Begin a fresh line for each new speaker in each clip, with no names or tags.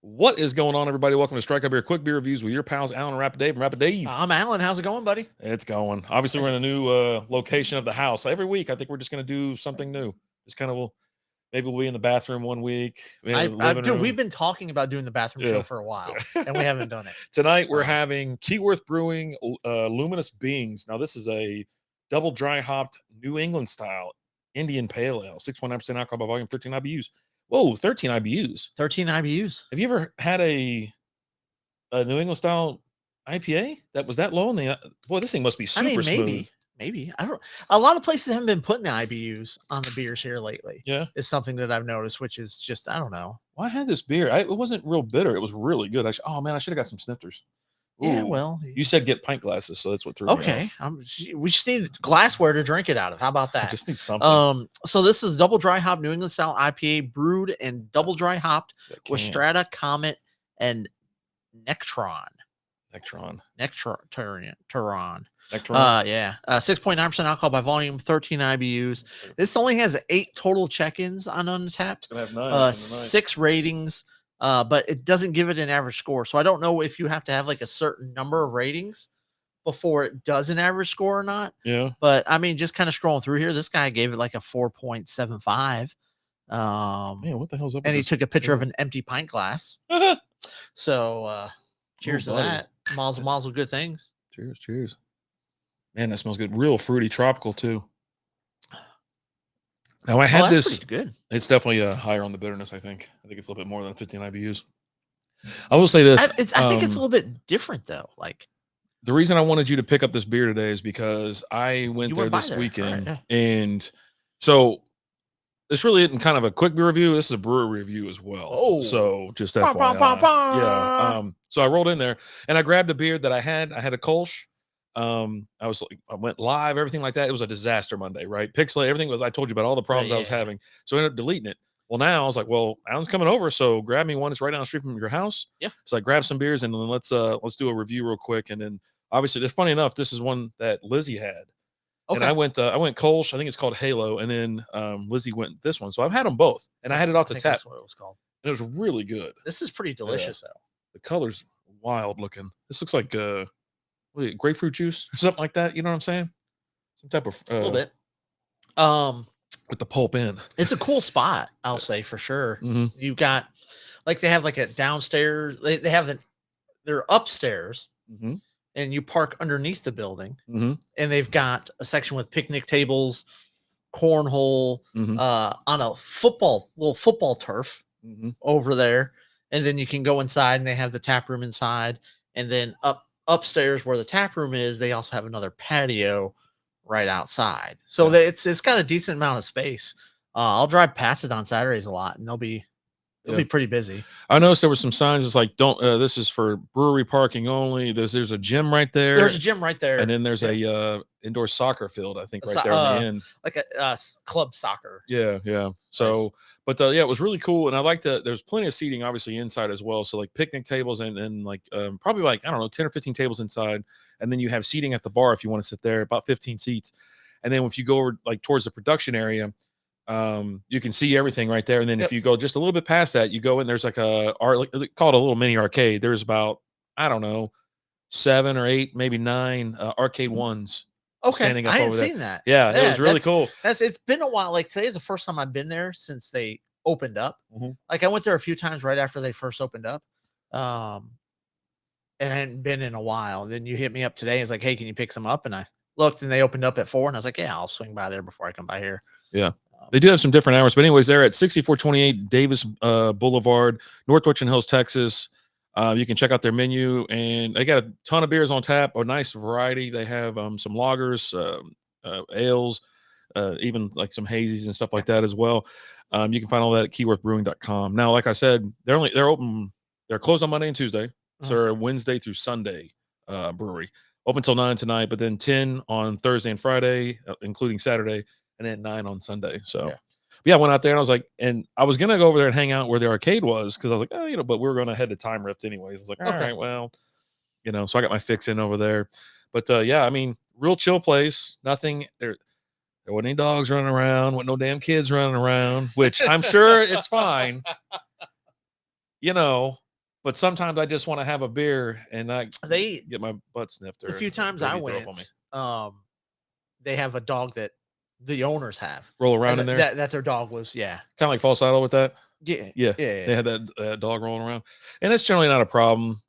What is going on, everybody? Welcome to Strike Up Beer Quick Beer Reviews with your pals, Alan and Rapid Dave and Rapid Dave.
I'm Alan. How's it going, buddy?
It's going. Obviously, we're in a new location of the house. Every week, I think we're just going to do something new. Just kind of, maybe we'll be in the bathroom one week.
Dude, we've been talking about doing the bathroom show for a while, and we haven't done it.
Tonight, we're having Keyworth Brewing Luminous Beings. Now, this is a double dry hopped New England style Indian Pale Ale, 6.9% alcohol by volume, 13 IBUs. Whoa, 13 IBUs.
13 IBUs.
Have you ever had a New England style IPA that was that low? In the boy, this thing must be super smooth.
Maybe I don't. A lot of places haven't been putting the IBUs on the beers here lately.
Yeah,
it's something that I've noticed, which is just I don't know.
Well, I had this beer. It wasn't real bitter. It was really good. Oh man, I should have got some snifters.
Ooh, yeah, well,
you said get pint glasses, so that's what threw me off.
We just need glassware to drink it out of. How about that?
I just need something.
So this is double dry hop New England style IPA brewed and double dry hopped with Strata, Comet, and Nectron.
Nectron.
Yeah. 6.9% alcohol by volume, 13 IBUs. This only has 8 total check-ins on Untapped.
It's gonna have 9.
6 ratings. But it doesn't give it an average score. So I don't know if you have to have like a certain number of ratings before it does an average score or not.
Yeah.
But I mean, just kind of scrolling through here, this guy gave it like a 4.75.
Man, what the hell's up?
And he took a picture of an empty pint glass. So cheers to that. Mazel, good things.
Cheers. Man, that smells good. Real fruity, tropical too. Now I had this.
Good.
It's definitely higher on the bitterness. I think it's a little bit more than 15 IBUs. I will say this.
I think it's a little bit different though. Like
the reason I wanted you to pick up this beer today is because I went there this weekend, right, yeah. And so this really isn't kind of a quick beer review. This is a brewery review as well.
Oh,
so just FYI. Yeah. So I rolled in there and I grabbed a beer that I had. I had a Kolsch. I went live, everything like that. It was a disaster Monday, right? Pixelate, everything was, I told you about all the problems I was having. So I ended up deleting it. Well, now I was like, well, Alan's coming over, so grab me one. It's right down the street from your house.
Yeah.
So I grabbed some beers and then let's do a review real quick. And then obviously, it's funny enough, this is one that Lizzie had. Okay. And I went Kolsch, I think it's called Halo, and then Lizzie went this one. So I've had them both, and I had it off the tap.
That's what it was called.
And it was really good.
This is pretty delicious, though.
The color's wild looking. This looks like grapefruit juice or something like that. You know what I'm saying? Some type of
a little bit.
With the pulp in.
It's a cool spot, I'll say for sure.
Mm-hmm.
You've got like they have like a downstairs. They have they're upstairs,
mm-hmm.
and you park underneath the building,
mm-hmm.
and they've got a section with picnic tables, cornhole,
mm-hmm.
On a little football turf
mm-hmm.
over there, and then you can go inside, and they have the tap room inside, and then upstairs where the tap room is, they also have another patio right outside. So it's got a decent amount of space. I'll drive past it on Saturdays a lot, and they'll be pretty busy.
I noticed there were some signs. It's like, don't. This is for brewery parking only. There's a gym right there.
There's a gym right there,
and then there's a indoor soccer field. I think right there on the end,
like a club soccer.
Yeah. So, nice. But it was really cool, and I liked that. There's plenty of seating, obviously inside as well. So like picnic tables and like probably like I don't know 10 or 15 tables inside, and then you have seating at the bar if you want to sit there, about 15 seats. And then if you go over like towards the production area, you can see everything right there. And then if you go just a little bit past that, you go in. There's like call it a little mini arcade. There's about 7 or 8, maybe 9 arcade ones.
Okay, I hadn't seen that.
Yeah, it was really cool.
It's been a while. Like today is the first time I've been there since they opened up.
Mm-hmm.
Like I went there a few times right after they first opened up, and I hadn't been in a while. And then you hit me up today. It's like, hey, can you pick some up? And I looked, and they opened up at 4, and I was like, yeah, I'll swing by there before I come by here.
Yeah. They do have some different hours, but anyways, they're at 6428 Davis Boulevard, North Richland Hills, Texas. You can check out their menu, and they got a ton of beers on tap, a nice variety. They have some lagers, ales, even like some hazies and stuff like that as well. You can find all that at keyworthbrewing.com. Now, like I said, they're open. They're closed on Monday and Tuesday. So they're a Wednesday through Sunday brewery. Open till 9 tonight, but then 10 on Thursday and Friday, including Saturday, and then 9 on Sunday. So. Yeah, I went out there and I was like, and I was gonna go over there and hang out where the arcade was because I was like, oh, but we were gonna head to Time Rift anyways. I was like, all right, well, so I got my fix in over there. But I mean, real chill place. Nothing there wasn't any dogs running around, wasn't no damn kids running around, which I'm sure it's fine. but sometimes I just want to have a beer and not
They
get my butt sniffed. Or
the few times I went, they have a dog that the owners have.
Roll around in there.
That their dog was,
kind of like False Idol with that.
Yeah.
They had that dog rolling around, and it's generally not a problem.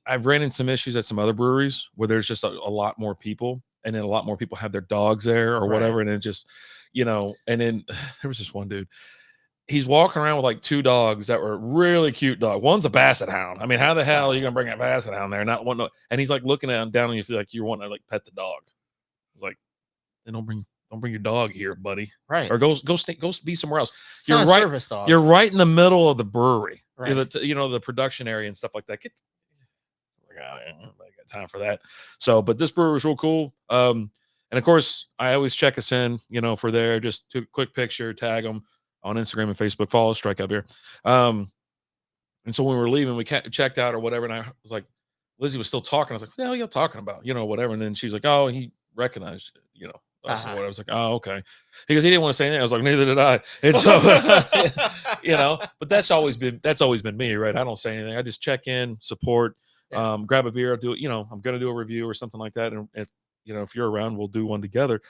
I've ran into some issues at some other breweries where there's just a lot more people, and then a lot more people have their dogs there or whatever, and it just, and then there was this one dude. He's walking around with like 2 dogs that were really cute dogs. One's a basset hound. I mean, how the hell are you gonna bring a basset hound there? Not one, and he's like looking at him down, and you feel like you're wanting to like pet the dog. Like, then don't bring your dog here, buddy.
Right.
Or go be somewhere else.
It's you're right. Service dog.
You're right in the middle of the brewery.
Right.
The production area and stuff like that. I got time for that. So, but this brewery was real cool. And of course, I always check us in, for there. Just took a quick picture, tag them on Instagram and Facebook. Follow Strikeout Beer. And so when we were leaving, we checked out or whatever, and I was like, Lizzie was still talking. I was like, what the hell are you talking about? Whatever. And then she's like, oh, he recognized, I was like, oh, okay. Because he didn't want to say anything. I was like, neither did I. And so, but that's always been me, right? I don't say anything. I just check in, support, grab a beer, I'll do it. I'm going to do a review or something like that. And if you're around, we'll do one together.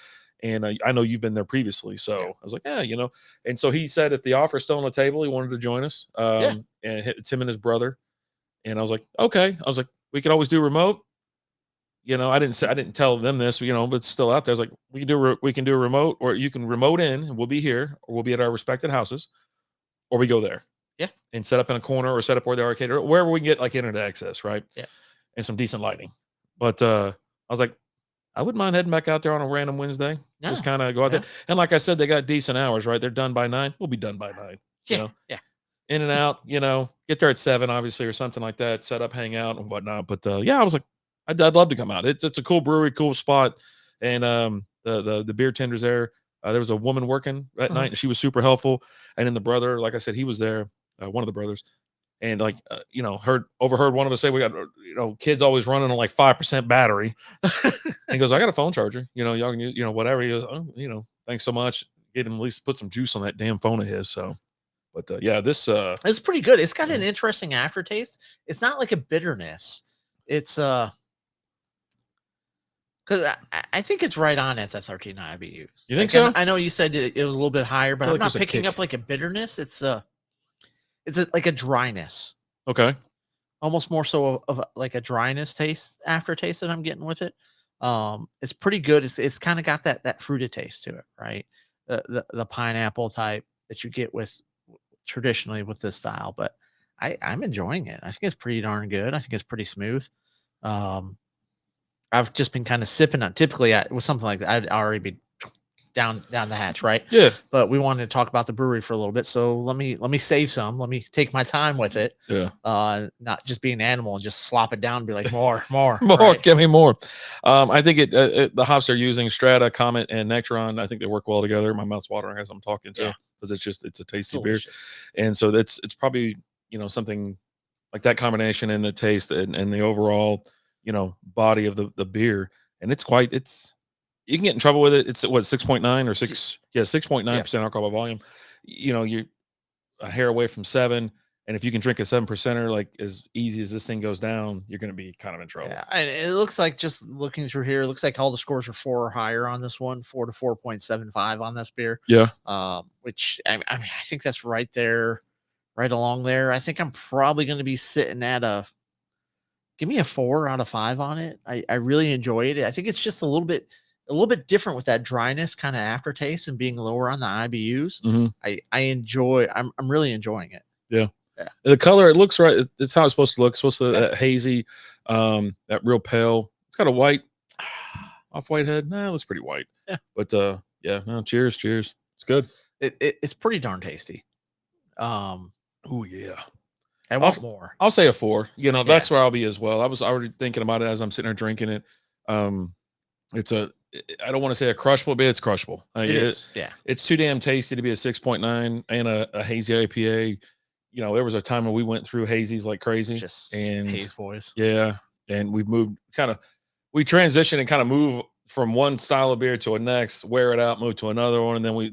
And I know you've been there previously. So I was like, and so he said, if the offer's still on the table, he wanted to join us. And it's him and his brother. And I was like, okay. I was like, we could always do remote. I didn't tell them this, but it's still out there. I was like, we can do a remote, or you can remote in and we'll be here, or we'll be at our respected houses, or we go there.
Yeah.
And set up in a corner or set up where the arcade or wherever we can get like internet access. Right.
Yeah.
And some decent lighting. But I was like, I wouldn't mind heading back out there on a random Wednesday. No. Just kind of go out there. And like I said, they got decent hours, right? They're done by 9. We'll be done by 9.
Yeah.
In and out, get there at 7, obviously, or something like that. Set up, hang out and whatnot. But I was like, I'd love to come out. It's a cool brewery, cool spot. And the beer tenders there. There was a woman working at night, and she was super helpful. And then the brother, like I said, he was there, one of the brothers, and overheard one of us say, we got kids always running on like 5% battery. And he goes, I got a phone charger. Y'all can use whatever. He goes, oh, thanks so much. Get him at least put some juice on that damn phone of his. So, but this
it's pretty good. It's got an interesting aftertaste. It's not like a bitterness. It's because I think it's right on at the 13 IBUs.
You think so?
I know you said it was a little bit higher, but I'm not picking up like a bitterness. It's like a dryness.
Okay.
Almost more so of like a dryness aftertaste that I'm getting with it. It's pretty good. It's kind of got that fruited taste to it, right? The pineapple type that you get with traditionally with this style, but I'm enjoying it. I think it's pretty darn good. I think it's pretty smooth. I've just been kind of sipping on. Typically, with something like that, I'd already be down the hatch, right?
Yeah.
But we wanted to talk about the brewery for a little bit, so let me save some. Let me take my time with it.
Yeah.
Not just be an animal and just slop it down and be like more, more,
right? Give me more. I think the hops they're using, Strata, Comet, and Nectaron. I think they work well together. My mouth's watering as I'm talking to, because it's a tasty beer, and so it's probably something like that combination in the taste and the overall body of the beer, and you can get in trouble with it. It's what, 6.9 or 6? Yeah, 6.9% alcohol by volume. You're a hair away from 7, and if you can drink a 7%er like as easy as this thing goes down, you're going to be kind of in trouble.
Yeah, and it looks like, just looking through here, it looks like all the scores are 4 or higher on this one, 4 to 4.75 on this beer.
Yeah.
Which I mean, I think that's right there, right along there. I think I'm probably going to be sitting at give me a 4 out of 5 on it. I really enjoy it. I think it's just a little bit different with that dryness kind of aftertaste and being lower on the IBUs.
Mm-hmm.
I'm really enjoying it.
Yeah. The color, it looks right. It's how it's supposed to look. It's supposed to that hazy, that real pale. It's got a white, off-white head. Nah, it looks pretty white.
Yeah.
But no, cheers. It's good.
It's pretty darn tasty.
Oh yeah.
I want more.
I'll say a 4. That's where I'll be as well. I was already thinking about it as I'm sitting there drinking it. I don't want to say a crushable, but it's crushable.
It is. Yeah.
It's too damn tasty to be a 6.9 and a hazy IPA. There was a time when we went through hazies like crazy.
Just
and
haze boys.
Yeah. And we transitioned and kind of move from one style of beer to a next, wear it out, move to another one. And then we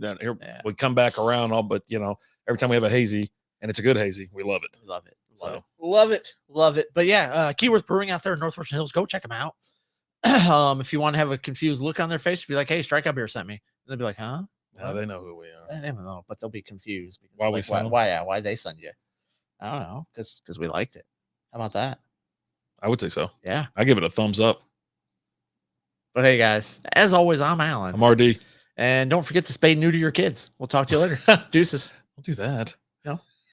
come back around every time we have a hazy, and it's a good hazy. We love it.
Love it. Love
So.
it. Love it. Love it. But yeah, Keyworth Brewing out there in North Richland Hills. Go check them out. If you want to have a confused look on their face, be like, hey, Strikeout Beer sent me. And they'll be like, huh?
No, they know who we are.
They don't know, but they'll be confused.
Why we
like,
sent them?
why they send you? I don't know. Because we liked it. How about that?
I would say so.
Yeah.
I give it a thumbs up.
But hey, guys, as always, I'm Alan.
I'm RD.
And don't forget to spay new to your kids. We'll talk to you later. Deuces.
Don't do that.